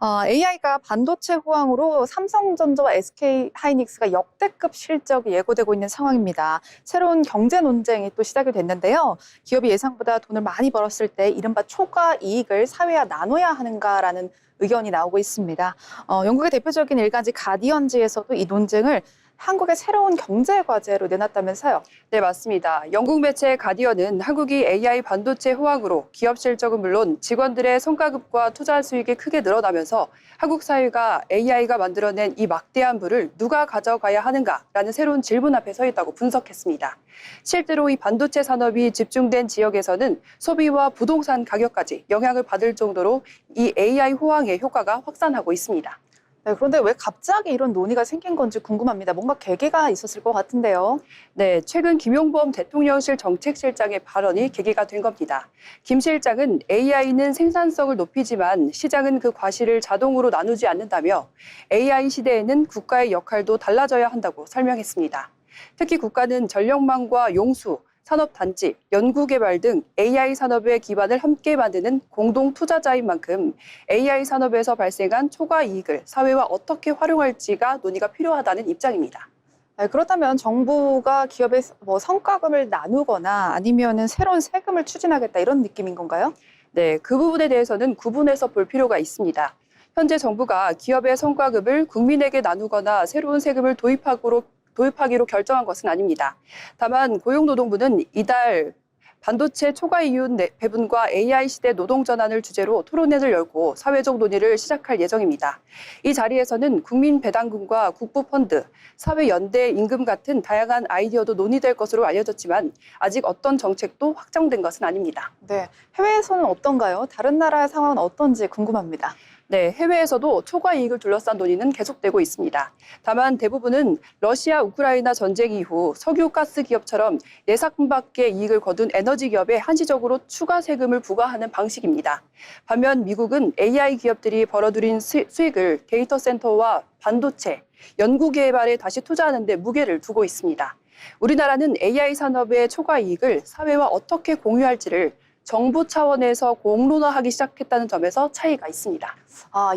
AI가 반도체 호황으로 삼성전자와 SK하이닉스가 역대급 실적이 예고되고 있는 상황입니다. 새로운 경제 논쟁이 또 시작이 됐는데요. 기업이 예상보다 돈을 많이 벌었을 때 이른바 초과 이익을 사회와 나눠야 하는가라는 의견이 나오고 있습니다. 영국의 대표적인 일간지 가디언지에서도 이 논쟁을 한국의 새로운 경제 과제로 내놨다면서요. 네, 맞습니다. 영국 매체 가디언은 한국이 AI 반도체 호황으로 기업 실적은 물론 직원들의 성과급과 투자 수익이 크게 늘어나면서 한국 사회가 AI가 만들어낸 이 막대한 부를 누가 가져가야 하는가라는 새로운 질문 앞에 서 있다고 분석했습니다. 실제로 이 반도체 산업이 집중된 지역에서는 소비와 부동산 가격까지 영향을 받을 정도로 이 AI 호황의 효과가 확산하고 있습니다. 네, 그런데 왜 갑자기 이런 논의가 생긴 건지 궁금합니다. 뭔가 계기가 있었을 것 같은데요. 네, 최근 김용범 대통령실 정책실장의 발언이 계기가 된 겁니다. 김 실장은 AI는 생산성을 높이지만 시장은 그 과실을 자동으로 나누지 않는다며 AI 시대에는 국가의 역할도 달라져야 한다고 설명했습니다. 특히 국가는 전력망과 용수, 산업단지, 연구개발 등 AI 산업의 기반을 함께 만드는 공동 투자자인 만큼 AI 산업에서 발생한 초과 이익을 사회와 어떻게 활용할지가 논의가 필요하다는 입장입니다. 네, 그렇다면 정부가 기업의 성과금을 나누거나 아니면은 새로운 세금을 추진하겠다 이런 느낌인 건가요? 네, 그 부분에 대해서는 구분해서 볼 필요가 있습니다. 현재 정부가 기업의 성과급을 국민에게 나누거나 새로운 세금을 도입하기로 결정한 것은 아닙니다. 다만 고용노동부는 이달 반도체 초과 이윤 배분과 AI 시대 노동 전환을 주제로 토론회를 열고 사회적 논의를 시작할 예정입니다. 이 자리에서는 국민배당금과 국부펀드, 사회연대 임금 같은 다양한 아이디어도 논의될 것으로 알려졌지만 아직 어떤 정책도 확정된 것은 아닙니다. 네, 해외에서는 어떤가요? 다른 나라의 상황은 어떤지 궁금합니다. 네, 해외에서도 초과 이익을 둘러싼 논의는 계속되고 있습니다. 다만 대부분은 러시아 우크라이나 전쟁 이후 석유 가스 기업처럼 예상 밖의 이익을 거둔 에너지 기업에 한시적으로 추가 세금을 부과하는 방식입니다. 반면 미국은 AI 기업들이 벌어들인 수익을 데이터 센터와 반도체, 연구 개발에 다시 투자하는 데 무게를 두고 있습니다. 우리나라는 AI 산업의 초과 이익을 사회와 어떻게 공유할지를 정부 차원에서 공론화하기 시작했다는 점에서 차이가 있습니다.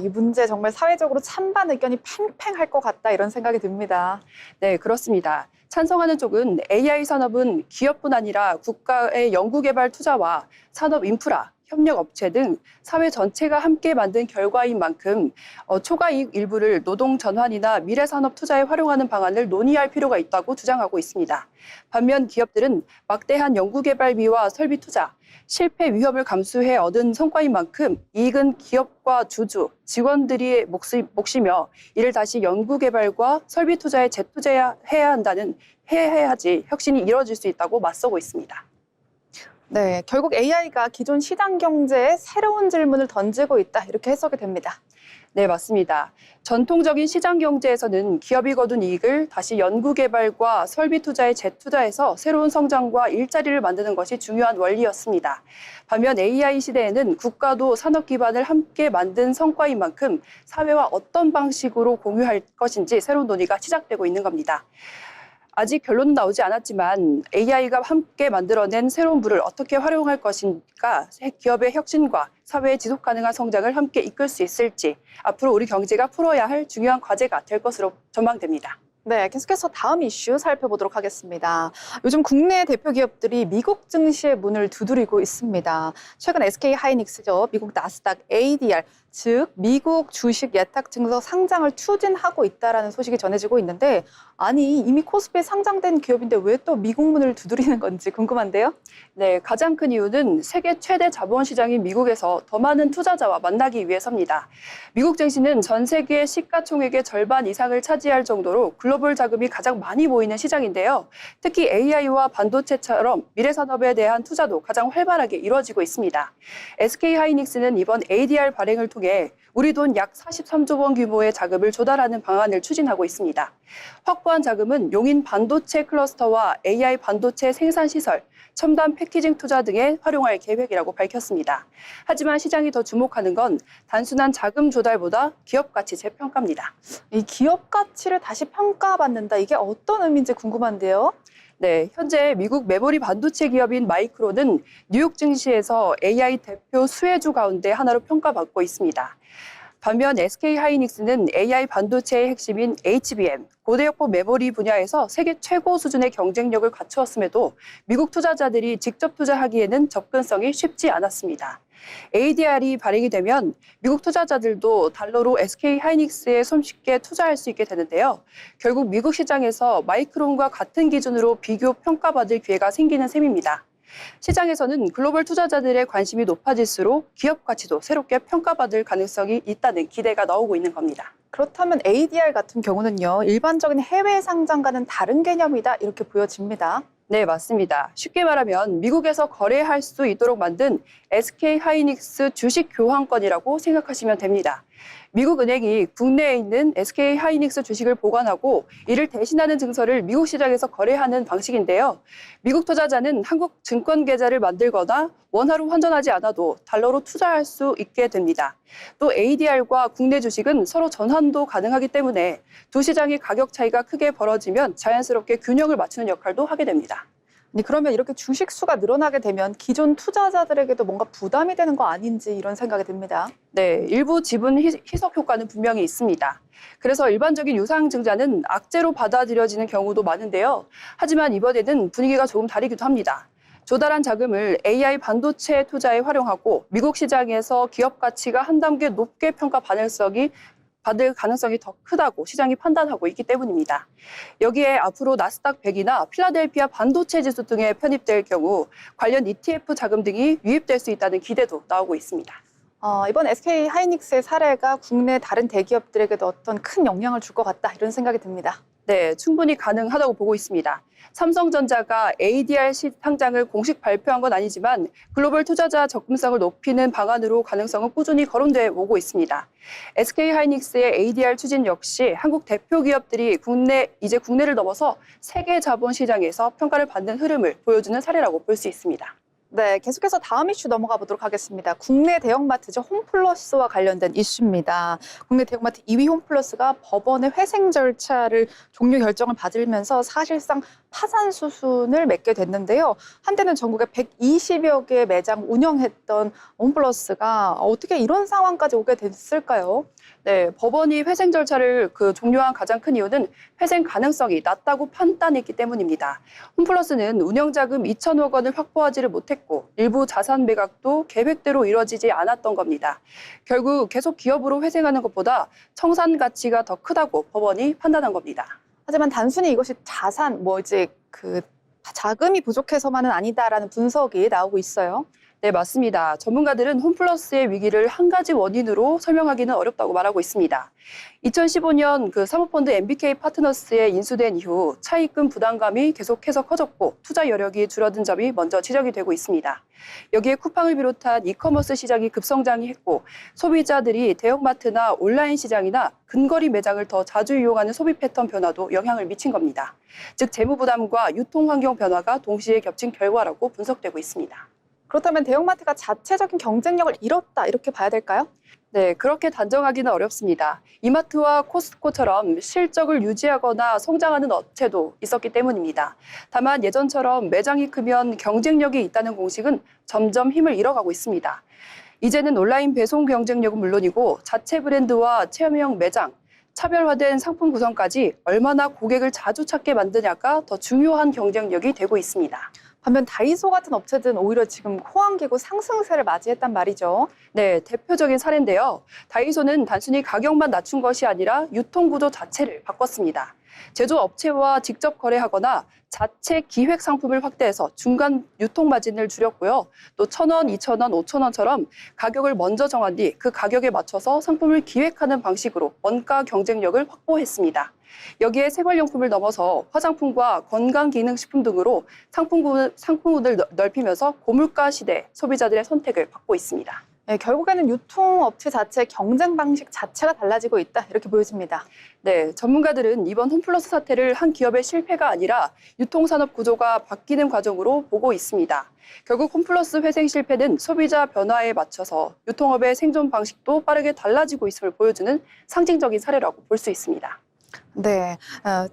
이 문제 정말 사회적으로 찬반 의견이 팽팽할 것 같다 이런 생각이 듭니다. 네, 그렇습니다. 찬성하는 쪽은 AI 산업은 기업뿐 아니라 국가의 연구개발 투자와 산업 인프라, 협력업체 등 사회 전체가 함께 만든 결과인 만큼 초과이익 일부를 노동 전환이나 미래산업 투자에 활용하는 방안을 논의할 필요가 있다고 주장하고 있습니다. 반면 기업들은 막대한 연구개발비와 설비 투자, 실패 위험을 감수해 얻은 성과인 만큼 이익은 기업과 주주, 직원들이 몫이며 이를 다시 연구개발과 설비 투자에 재투자해야 해야지 혁신이 이뤄질 수 있다고 맞서고 있습니다. 네, 결국 AI가 기존 시장 경제에 새로운 질문을 던지고 있다 이렇게 해석이 됩니다. 네, 맞습니다. 전통적인 시장 경제에서는 기업이 거둔 이익을 다시 연구개발과 설비 투자에 재투자해서 새로운 성장과 일자리를 만드는 것이 중요한 원리였습니다. 반면 AI 시대에는 국가도 산업 기반을 함께 만든 성과인 만큼 사회와 어떤 방식으로 공유할 것인지 새로운 논의가 시작되고 있는 겁니다. 아직 결론은 나오지 않았지만 AI가 함께 만들어낸 새로운 부를 어떻게 활용할 것인가, 기업의 혁신과 사회의 지속 가능한 성장을 함께 이끌 수 있을지 앞으로 우리 경제가 풀어야 할 중요한 과제가 될 것으로 전망됩니다. 네, 계속해서 다음 이슈 살펴보도록 하겠습니다. 요즘 국내 대표 기업들이 미국 증시의 문을 두드리고 있습니다. 최근 SK하이닉스죠. 미국 나스닥 ADR, 즉 미국 주식 예탁 증서 상장을 추진하고 있다는 소식이 전해지고 있는데 아니 이미 코스피에 상장된 기업인데 왜 또 미국 문을 두드리는 건지 궁금한데요. 네, 가장 큰 이유는 세계 최대 자본시장인 미국에서 더 많은 투자자와 만나기 위해서입니다. 미국 증시는 전 세계 시가총액의 절반 이상을 차지할 정도로 글로벌 자금이 가장 많이 모이는 시장인데요. 특히 AI와 반도체처럼 미래산업에 대한 투자도 가장 활발하게 이루어지고 있습니다. SK하이닉스는 이번 ADR 발행을 통해 우리 돈 약 43조 원 규모의 자금을 조달하는 방안을 추진하고 있습니다. 확보한 자금은 용인 반도체 클러스터와 AI 반도체 생산시설, 첨단 패키징 투자 등에 활용할 계획이라고 밝혔습니다. 하지만 시장이 더 주목하는 건 단순한 자금 조달보다 기업 가치 재평가입니다. 이 기업 가치를 다시 평가받는다. 이게 어떤 의미인지 궁금한데요. 네, 현재 미국 메모리 반도체 기업인 마이크론은 뉴욕 증시에서 AI 대표 수혜주 가운데 하나로 평가받고 있습니다. 반면 SK하이닉스는 AI 반도체의 핵심인 HBM, 고대역폭 메모리 분야에서 세계 최고 수준의 경쟁력을 갖추었음에도 미국 투자자들이 직접 투자하기에는 접근성이 쉽지 않았습니다. ADR이 발행이 되면 미국 투자자들도 달러로 SK하이닉스에 손쉽게 투자할 수 있게 되는데요. 결국 미국 시장에서 마이크론과 같은 기준으로 비교 평가받을 기회가 생기는 셈입니다. 시장에서는 글로벌 투자자들의 관심이 높아질수록 기업 가치도 새롭게 평가받을 가능성이 있다는 기대가 나오고 있는 겁니다. 그렇다면 ADR 같은 경우는요, 일반적인 해외 상장과는 다른 개념이다 이렇게 보여집니다. 네, 맞습니다. 쉽게 말하면 미국에서 거래할 수 있도록 만든 SK하이닉스 주식 교환권이라고 생각하시면 됩니다. 미국 은행이 국내에 있는 SK하이닉스 주식을 보관하고 이를 대신하는 증서를 미국 시장에서 거래하는 방식인데요. 미국 투자자는 한국 증권 계좌를 만들거나 원화로 환전하지 않아도 달러로 투자할 수 있게 됩니다. 또 ADR과 국내 주식은 서로 전환도 가능하기 때문에 두 시장의 가격 차이가 크게 벌어지면 자연스럽게 균형을 맞추는 역할도 하게 됩니다. 아니, 그러면 이렇게 주식 수가 늘어나게 되면 기존 투자자들에게도 뭔가 부담이 되는 거 아닌지 이런 생각이 듭니다. 네, 일부 지분 희석 효과는 분명히 있습니다. 그래서 일반적인 유상증자는 악재로 받아들여지는 경우도 많은데요. 하지만 이번에는 분위기가 조금 다르기도 합니다. 조달한 자금을 AI 반도체 투자에 활용하고 미국 시장에서 기업 가치가 한 단계 높게 받을 가능성이 더 크다고 시장이 판단하고 있기 때문입니다. 여기에 앞으로 나스닥 100이나 필라델피아 반도체 지수 등에 편입될 경우 관련 ETF 자금 등이 유입될 수 있다는 기대도 나오고 있습니다. 이번 SK하이닉스의 사례가 국내 다른 대기업들에게도 어떤 큰 영향을 줄 것 같다 이런 생각이 듭니다. 네, 충분히 가능하다고 보고 있습니다. 삼성전자가 ADR 상장을 공식 발표한 건 아니지만 글로벌 투자자 접근성을 높이는 방안으로 가능성은 꾸준히 거론돼 오고 있습니다. SK하이닉스의 ADR 추진 역시 한국 대표 기업들이 이제 국내를 넘어서 세계 자본 시장에서 평가를 받는 흐름을 보여주는 사례라고 볼 수 있습니다. 네, 계속해서 다음 이슈 넘어가 보도록 하겠습니다. 국내 대형마트죠. 홈플러스와 관련된 이슈입니다. 국내 대형마트 2위 홈플러스가 법원의 회생 절차를 종료 결정을 받으면서 사실상 파산 수순을 맺게 됐는데요. 한때는 전국에 120여 개의 매장 운영했던 홈플러스가 어떻게 이런 상황까지 오게 됐을까요? 네, 법원이 회생 절차를 종료한 가장 큰 이유는 회생 가능성이 낮다고 판단했기 때문입니다. 홈플러스는 운영자금 2천억 원을 확보하지를 못했고 일부 자산 매각도 계획대로 이뤄지지 않았던 겁니다. 결국 계속 기업으로 회생하는 것보다 청산 가치가 더 크다고 법원이 판단한 겁니다. 하지만 단순히 이것이 자금이 부족해서만은 아니다라는 분석이 나오고 있어요. 네, 맞습니다. 전문가들은 홈플러스의 위기를 한 가지 원인으로 설명하기는 어렵다고 말하고 있습니다. 2015년 사모펀드 MBK 파트너스에 인수된 이후 차입금 부담감이 계속해서 커졌고 투자 여력이 줄어든 점이 먼저 지적이 되고 있습니다. 여기에 쿠팡을 비롯한 이커머스 시장이 급성장했고 소비자들이 대형마트나 온라인 시장이나 근거리 매장을 더 자주 이용하는 소비 패턴 변화도 영향을 미친 겁니다. 즉 재무 부담과 유통 환경 변화가 동시에 겹친 결과라고 분석되고 있습니다. 그렇다면 대형마트가 자체적인 경쟁력을 잃었다 이렇게 봐야 될까요? 네, 그렇게 단정하기는 어렵습니다. 이마트와 코스트코처럼 실적을 유지하거나 성장하는 업체도 있었기 때문입니다. 다만 예전처럼 매장이 크면 경쟁력이 있다는 공식은 점점 힘을 잃어가고 있습니다. 이제는 온라인 배송 경쟁력은 물론이고 자체 브랜드와 체험형 매장, 차별화된 상품 구성까지 얼마나 고객을 자주 찾게 만드냐가 더 중요한 경쟁력이 되고 있습니다. 반면 다이소 같은 업체들은 오히려 지금 호황기고 상승세를 맞이했단 말이죠. 네, 대표적인 사례인데요. 다이소는 단순히 가격만 낮춘 것이 아니라 유통구조 자체를 바꿨습니다. 제조업체와 직접 거래하거나 자체 기획 상품을 확대해서 중간 유통 마진을 줄였고요. 또 1,000원, 2,000원, 5,000원처럼 가격을 먼저 정한 뒤 그 가격에 맞춰서 상품을 기획하는 방식으로 원가 경쟁력을 확보했습니다. 여기에 생활용품을 넘어서 화장품과 건강기능식품 등으로 상품군을 넓히면서 고물가 시대 소비자들의 선택을 받고 있습니다. 네, 결국에는 유통업체 자체의 경쟁 방식 자체가 달라지고 있다 이렇게 보여집니다. 네, 전문가들은 이번 홈플러스 사태를 한 기업의 실패가 아니라 유통산업 구조가 바뀌는 과정으로 보고 있습니다. 결국 홈플러스 회생 실패는 소비자 변화에 맞춰서 유통업의 생존 방식도 빠르게 달라지고 있음을 보여주는 상징적인 사례라고 볼 수 있습니다. 네,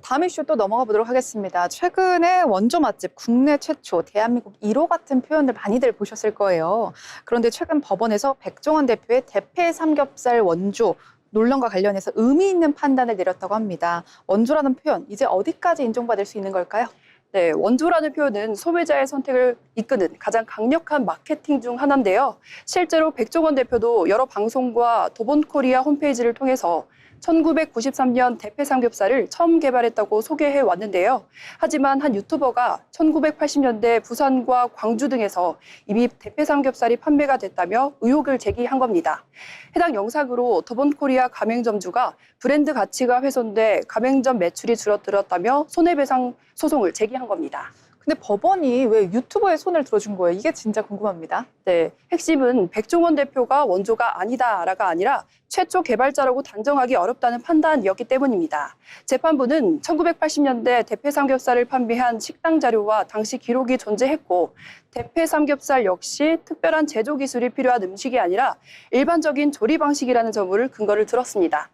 다음 이슈 또 넘어가 보도록 하겠습니다. 최근에 원조 맛집 국내 최초, 대한민국 1호 같은 표현들 많이들 보셨을 거예요. 그런데 최근 법원에서 백종원 대표의 대패 삼겹살 원조 논란과 관련해서 의미 있는 판단을 내렸다고 합니다. 원조라는 표현, 이제 어디까지 인정받을 수 있는 걸까요? 네, 원조라는 표현은 소비자의 선택을 이끄는 가장 강력한 마케팅 중 하나인데요. 실제로 백종원 대표도 여러 방송과 도본코리아 홈페이지를 통해서 1993년 대패 삼겹살을 처음 개발했다고 소개해 왔는데요. 하지만 한 유튜버가 1980년대 부산과 광주 등에서 이미 대패 삼겹살이 판매가 됐다며 의혹을 제기한 겁니다. 해당 영상으로 도본코리아 가맹점주가 브랜드 가치가 훼손돼 가맹점 매출이 줄어들었다며 손해배상 소송을 제기한 겁니다. 근데 법원이 왜 유튜버의 손을 들어준 거예요? 이게 진짜 궁금합니다. 네, 핵심은 백종원 대표가 원조가 아니다라가 아니라 최초 개발자라고 단정하기 어렵다는 판단이었기 때문입니다. 재판부는 1980년대 대패 삼겹살을 판매한 식당 자료와 당시 기록이 존재했고 대패 삼겹살 역시 특별한 제조 기술이 필요한 음식이 아니라 일반적인 조리 방식이라는 점을 근거를 들었습니다.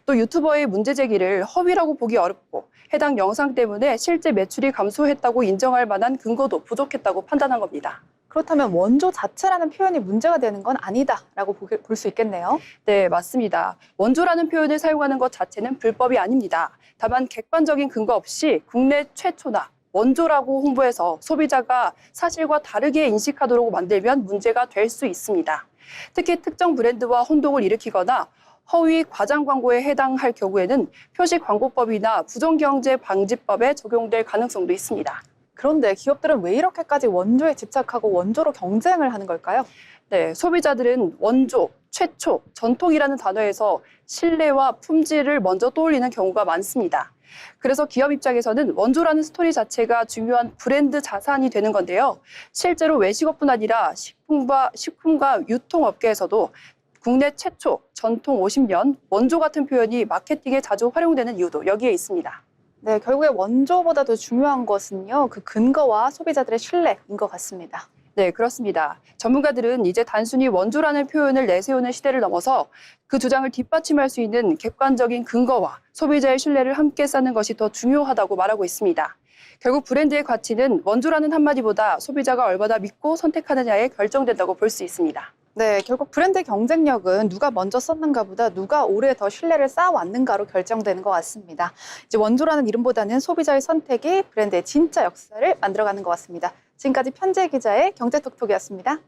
또 유튜버의 문제 제기를 허위라고 보기 어렵고 해당 영상 때문에 실제 매출이 감소했다고 인정할 만한 근거도 부족했다고 판단한 겁니다. 그렇다면 원조 자체라는 표현이 문제가 되는 건 아니다라고 볼 수 있겠네요. 네, 맞습니다. 원조라는 표현을 사용하는 것 자체는 불법이 아닙니다. 다만 객관적인 근거 없이 국내 최초나 원조라고 홍보해서 소비자가 사실과 다르게 인식하도록 만들면 문제가 될 수 있습니다. 특히 특정 브랜드와 혼동을 일으키거나 허위 과장 광고에 해당할 경우에는 표시광고법이나 부정경제방지법에 적용될 가능성도 있습니다. 그런데 기업들은 왜 이렇게까지 원조에 집착하고 원조로 경쟁을 하는 걸까요? 네, 소비자들은 원조, 최초, 전통이라는 단어에서 신뢰와 품질을 먼저 떠올리는 경우가 많습니다. 그래서 기업 입장에서는 원조라는 스토리 자체가 중요한 브랜드 자산이 되는 건데요. 실제로 외식업뿐 아니라 식품과 유통업계에서도 국내 최초, 전통 50년, 원조 같은 표현이 마케팅에 자주 활용되는 이유도 여기에 있습니다. 네, 결국에 원조보다 더 중요한 것은요, 그 근거와 소비자들의 신뢰인 것 같습니다. 네, 그렇습니다. 전문가들은 이제 단순히 원조라는 표현을 내세우는 시대를 넘어서 그 주장을 뒷받침할 수 있는 객관적인 근거와 소비자의 신뢰를 함께 쌓는 것이 더 중요하다고 말하고 있습니다. 결국 브랜드의 가치는 원조라는 한마디보다 소비자가 얼마나 믿고 선택하느냐에 결정된다고 볼 수 있습니다. 네, 결국 브랜드 경쟁력은 누가 먼저 썼는가 보다 누가 오래 더 신뢰를 쌓아왔는가로 결정되는 것 같습니다. 이제 원조라는 이름보다는 소비자의 선택이 브랜드의 진짜 역사를 만들어가는 것 같습니다. 지금까지 편재 기자의 경제톡톡이었습니다.